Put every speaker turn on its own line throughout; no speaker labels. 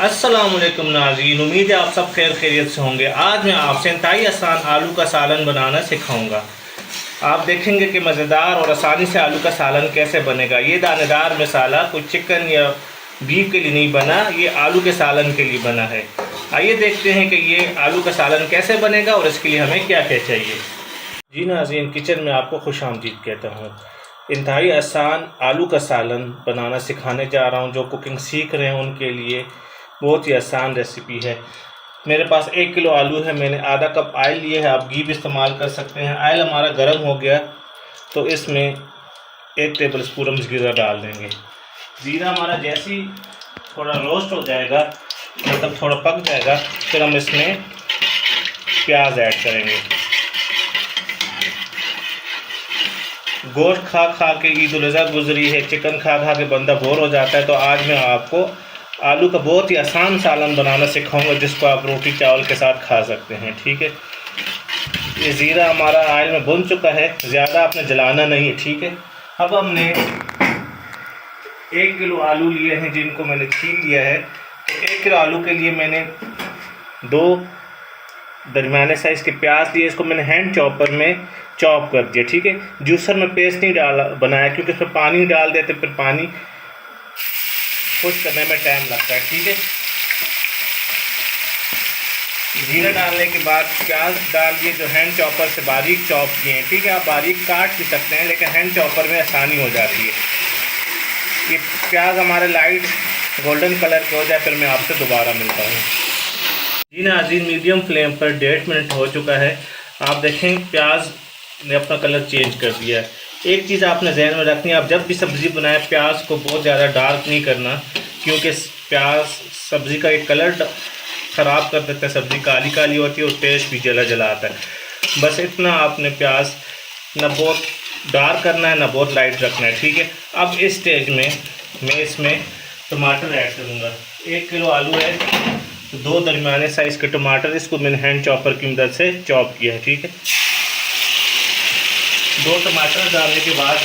अस्सलामुअलैकुम नाज़रीन, उम्मीद है आप सब खैर खैरियत से होंगे। आज मैं आपसे इंतहाई आसान आलू का सालन बनाना सिखाऊंगा। आप देखेंगे कि मज़ेदार और आसानी से आलू का सालन कैसे बनेगा। ये दानेदार मसाला कोई चिकन या बीफ के लिए नहीं बना, ये आलू के सालन के लिए बना है। आइए देखते हैं कि ये आलू का सालन कैसे बनेगा और इसके लिए हमें क्या क्या चाहिए। जी नाज़रीन, किचन में आपको खुशामदीद कहता हूँ। इंतहाई आसान आलू का सालन बनाना सिखाने जा रहा हूँ। जो कुकिंग सीख रहे हैं उनके लिए बहुत ही आसान रेसिपी है। मेरे पास 1 किलो आलू है। मैंने आधा कप आयल लिए है, आप घी भी इस्तेमाल कर सकते हैं। आयल हमारा गर्म हो गया तो इसमें 1 टेबल स्पून हम ज़ीरा डाल देंगे। ज़ीरा हमारा जैसे ही थोड़ा रोस्ट हो जाएगा, मतलब थोड़ा पक जाएगा, फिर हम इसमें प्याज ऐड करेंगे। गोश्त खा खा के ईद उल अज़हा गुजरी है, चिकन खा खा के बंदा बोर हो जाता है, तो आज मैं आपको आलू का बहुत ही आसान सालन बनाना सिखाऊंगा जिसको आप रोटी चावल के साथ खा सकते हैं। ठीक है, ये ज़ीरा हमारा आयल में भुन चुका है, ज़्यादा आपने जलाना नहीं है। ठीक है, अब हमने 1 किलो आलू लिए हैं जिनको मैंने छील लिया है। तो 1 किलो आलू के लिए मैंने 2 दरमियाने साइज़ के प्याज लिए, इसको मैंने हैंड चॉपर में चॉप कर दिया। ठीक है, जूसर में पेस्ट नहीं डाला बनाया क्योंकि उसमें पानी डाल देते फिर पानी खुश करने में टाइम लगता है। ठीक है, जीरा डालने के बाद प्याज डालिए जो हैंड चॉपर से बारीक चॉप किए हैं। ठीक है, आप बारीक काट भी सकते हैं लेकिन हैंड चॉपर में आसानी हो जाती है। ये प्याज हमारे लाइट गोल्डन कलर के हो जाए फिर मैं आपसे दोबारा मिलता हूँ। जी नाज़रीन, मीडियम फ्लेम पर 1.5 मिनट हो चुका है। आप देखें प्याज ने अपना कलर चेंज कर दिया है। एक चीज़ आपने जहन में रखनी है, आप जब भी सब्ज़ी बनाएं प्याज को बहुत ज़्यादा डार्क नहीं करना, क्योंकि प्याज सब्ज़ी का एक कलर ख़राब कर देता है। सब्ज़ी काली काली होती है और टेस्ट भी जला जला आता है। बस इतना आपने प्याज ना बहुत डार्क करना है ना बहुत लाइट रखना है। ठीक है, अब इस स्टेज में मैं इसमें टमाटर ऐड करूँगा। 1 किलो आलू है, 2 दरमियाने साइज़ के टमाटर, इसको मैंने हैंड चॉपर की मदद से चॉप किया है। ठीक है, 2 टमाटर डालने के बाद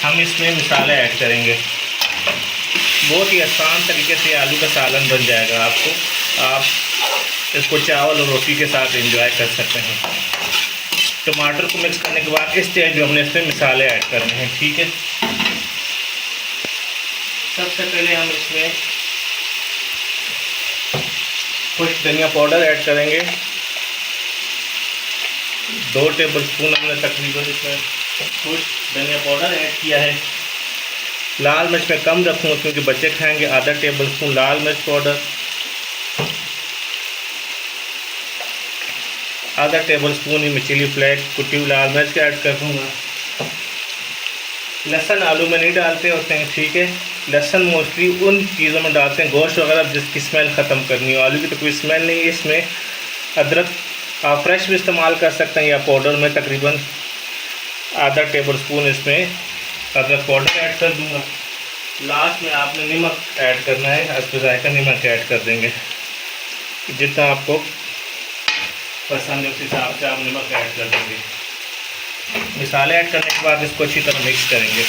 हम इसमें मसाले ऐड करेंगे। बहुत ही आसान तरीके से आलू का सालन बन जाएगा। आप इसको चावल और रोटी के साथ एंजॉय कर सकते हैं। टमाटर को मिक्स करने के बाद इस स्टेज में हमने इसमें मसाले ऐड करने हैं। ठीक है, सबसे पहले हम इसमें कुछ धनिया पाउडर ऐड करेंगे। 2 टेबल स्पून हमने तकरीबन इसमें कुछ धनिया पाउडर ऐड किया है। लाल मिर्च मैं कम रखूँगा क्योंकि बच्चे खाएंगे। आधा टेबल स्पून लाल मिर्च पाउडर, आधा टेबल स्पून ही मैं चिली फ्लेक्स कुटी हुई लाल मिर्च ऐड कर दूँगा। लहसुन आलू में नहीं डालते होते हैं। ठीक है, लहसुन मोस्टली उन चीज़ों में डालते हैं गोश्त वगैरह जिसकी स्मेल ख़त्म करनी हो। आलू की तो कोई स्मेल नहीं है। इसमें अदरक आप फ्रेश भी इस्तेमाल कर सकते हैं या पाउडर में तकरीबन आधा टेबल स्पून इसमें अदरक पाउडर ऐड कर दूंगा। लास्ट में आपने नमक ऐड करना है, हस्ब जायका नमक ऐड कर देंगे जितना आपको पसंद है उस हिसाब से आप नमक ऐड कर देंगे। मसाले ऐड करने के बाद इसको अच्छी तरह मिक्स करेंगे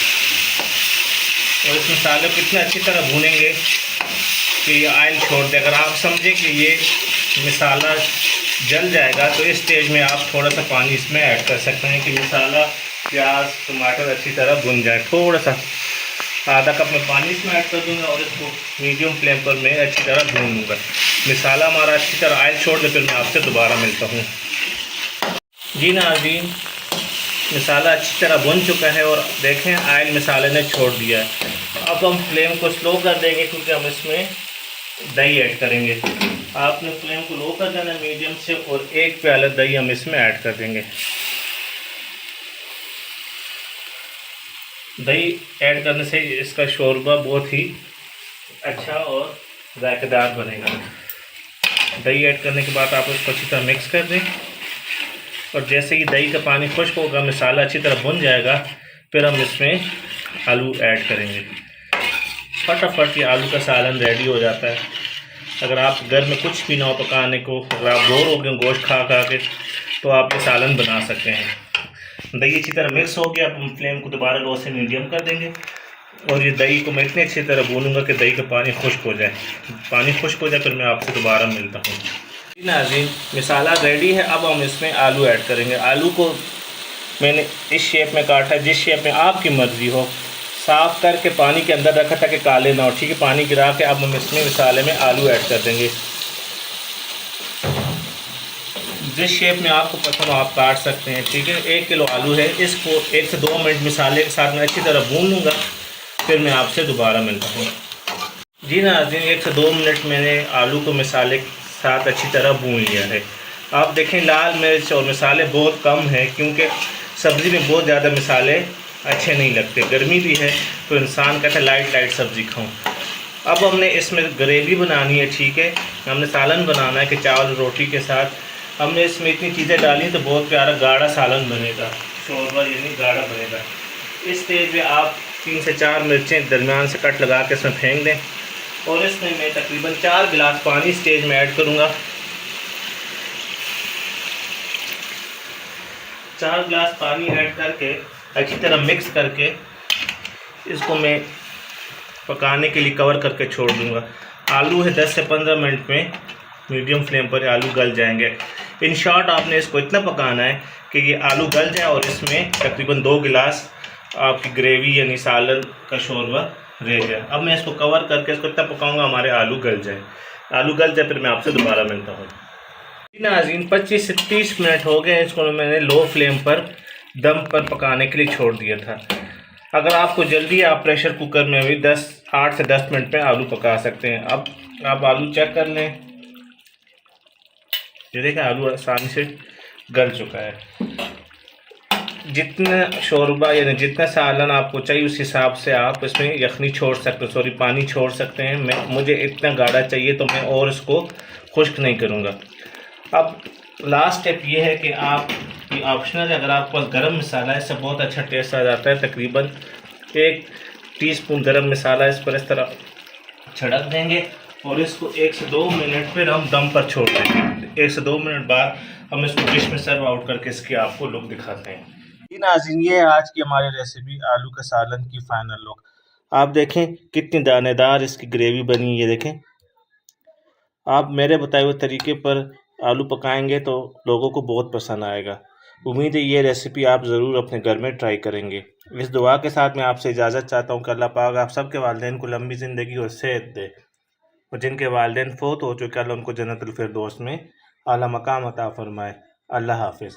और इस मसाले को इतना अच्छी तरह भूनेंगे कि ये ऑयल छोड़ दे। अगर आप समझें कि ये मसाला जल जाएगा तो इस स्टेज में आप थोड़ा सा पानी इसमें ऐड कर सकते हैं कि मसाला प्याज टमाटर अच्छी तरह भुन जाए। थोड़ा सा आधा कप में पानी इसमें ऐड कर दूंगा और इसको मीडियम फ्लेम पर मैं अच्छी तरह भून लूँगा। मसाला हमारा अच्छी तरह ऑयल छोड़ दे फिर मैं आपसे दोबारा मिलता हूँ। जी नाज़रीन, मसाला अच्छी तरह भुन चुका है और देखें ऑयल मसाले ने छोड़ दिया है। अब हम फ्लेम को स्लो कर देंगे क्योंकि हम इसमें दही ऐड करेंगे। आपने फ्लेम को लो कर देना मीडियम से और 1 प्याला दही हम इसमें ऐड कर देंगे। दही ऐड करने से इसका शोरबा बहुत ही अच्छा और जायकेदार बनेगा। दही ऐड करने के बाद आप उसको अच्छी तरह मिक्स कर दें और जैसे ही दही का पानी खुश्क होगा मसाला अच्छी तरह भुन जाएगा फिर हम इसमें आलू ऐड करेंगे। फटाफट ये आलू का सालन रेडी हो जाता है। अगर आप घर में कुछ भी ना हो पकाने को, अगर आप बोर हो गए गोश्त खा खा के, तो आप ये सालन बना सकते हैं। दही अच्छी तरह मिक्स हो गया। अब हम फ्लेम को दोबारा लो से मीडियम कर देंगे और ये दही को मैं इतनी अच्छी तरह भूनूंगा कि दही का पानी खुश्क हो जाए। पानी खुश्क हो जाए फिर मैं आपसे दोबारा मिलता हूँ। जी नाज़रीन, मसाला रेडी है। अब हम इसमें आलू ऐड करेंगे। आलू को मैंने इस शेप में काटा है, जिस शेप में आपकी मर्ज़ी हो। साफ़ करके पानी के अंदर रखा था कि काले ना हो, ठीक है। पानी गिरा के अब हम इसमें मसाले में आलू ऐड कर देंगे। जिस शेप में आपको पसंद हो आप काट सकते हैं, ठीक है। 1 किलो आलू है, इसको 1 से 2 मिनट मसाले के साथ में अच्छी तरह भून लूँगा, फिर मैं आपसे दोबारा मिलता हूँ। जी नाज़रीन, 1 से 2 मिनट मैंने आलू को मसाले के साथ अच्छी तरह भून लिया है। आप देखें लाल मिर्च और मसाले बहुत कम हैं, क्योंकि सब्ज़ी में बहुत ज़्यादा मसाले अच्छे नहीं लगते। गर्मी भी है तो इंसान कहता है लाइट लाइट सब्ज़ी खाऊं। अब हमने इसमें ग्रेवी बनानी है, ठीक है। हमने सालन बनाना है कि चावल रोटी के साथ। हमने इसमें इतनी चीज़ें डाली तो बहुत प्यारा गाढ़ा सालन बनेगा, शोरबा यानी गाढ़ा बनेगा। इस स्टेज पे आप 3 से 4 मिर्चें दरमियान से कट लगा के इसमें फेंक दें, और इसमें मैं तकरीबन 4 गिलास पानी स्टेज में ऐड करूँगा। 4 गिलास पानी ऐड करके अच्छी तरह मिक्स करके इसको मैं पकाने के लिए कवर करके छोड़ दूँगा। आलू है 10 से 15 मिनट में मीडियम फ्लेम पर आलू गल जाएंगे। इन शॉर्ट आपने इसको इतना पकाना है कि ये आलू गल जाए और इसमें तकरीबन 2 गिलास आपकी ग्रेवी यानी सालन का शोरबा रह जाए। अब मैं इसको कवर करके इसको इतना पकाऊंगा हमारे आलू गल जाए। आलू गल जाए फिर मैं आपसे दोबारा मिलता हूँ। नाज़रीन, 25 से 30 मिनट हो गए, इसको मैंने लो फ्लेम पर दम पर पकाने के लिए छोड़ दिया था। अगर आपको जल्दी आप प्रेशर कुकर में भी 8 से 10 मिनट में आलू पका सकते हैं। अब आप आलू चेक कर लें, ये देखें आलू आसानी से गल चुका है। जितना शोरबा यानी जितना सालन आपको चाहिए उस हिसाब से आप इसमें यखनी छोड़ सकते हो, सॉरी पानी छोड़ सकते हैं। मुझे इतना गाढ़ा चाहिए तो मैं और इसको खुश्क नहीं करूँगा। अब लास्ट स्टेप ये है कि आप ये ऑप्शनल है, अगर आपके पास गरम मसाला है इससे बहुत अच्छा टेस्ट आ जाता है। तकरीबन 1 टीस्पून गरम मसाला इस पर इस तरह छिड़क देंगे और इसको 1 से 2 मिनट फिर हम दम पर छोड़ देंगे। 1 से 2 मिनट बाद हम इसको डिश में सर्व आउट करके इसकी आपको लुक दिखाते हैं। जी नाज़रीन, ये है आज की हमारी रेसिपी आलू का सालन की फाइनल लुक। आप देखें कितनी दानेदार इसकी ग्रेवी बनी, ये देखें। आप मेरे बताए हुए तरीके पर आलू पकाएंगे तो लोगों को बहुत पसंद आएगा। उम्मीद है ये रेसिपी आप ज़रूर अपने घर में ट्राई करेंगे। इस दुआ के साथ मैं आपसे इजाज़त चाहता हूँ कि अल्लाह पाक आप सबके वालिदैन को लंबी ज़िंदगी और सेहत दे, और जिनके वालिदैन फ़ौत हो चुके अल्लाह उनको जन्नतुल फिरदौस में आला मकाम अता फ़रमाए। अल्लाह हाफ़िज़।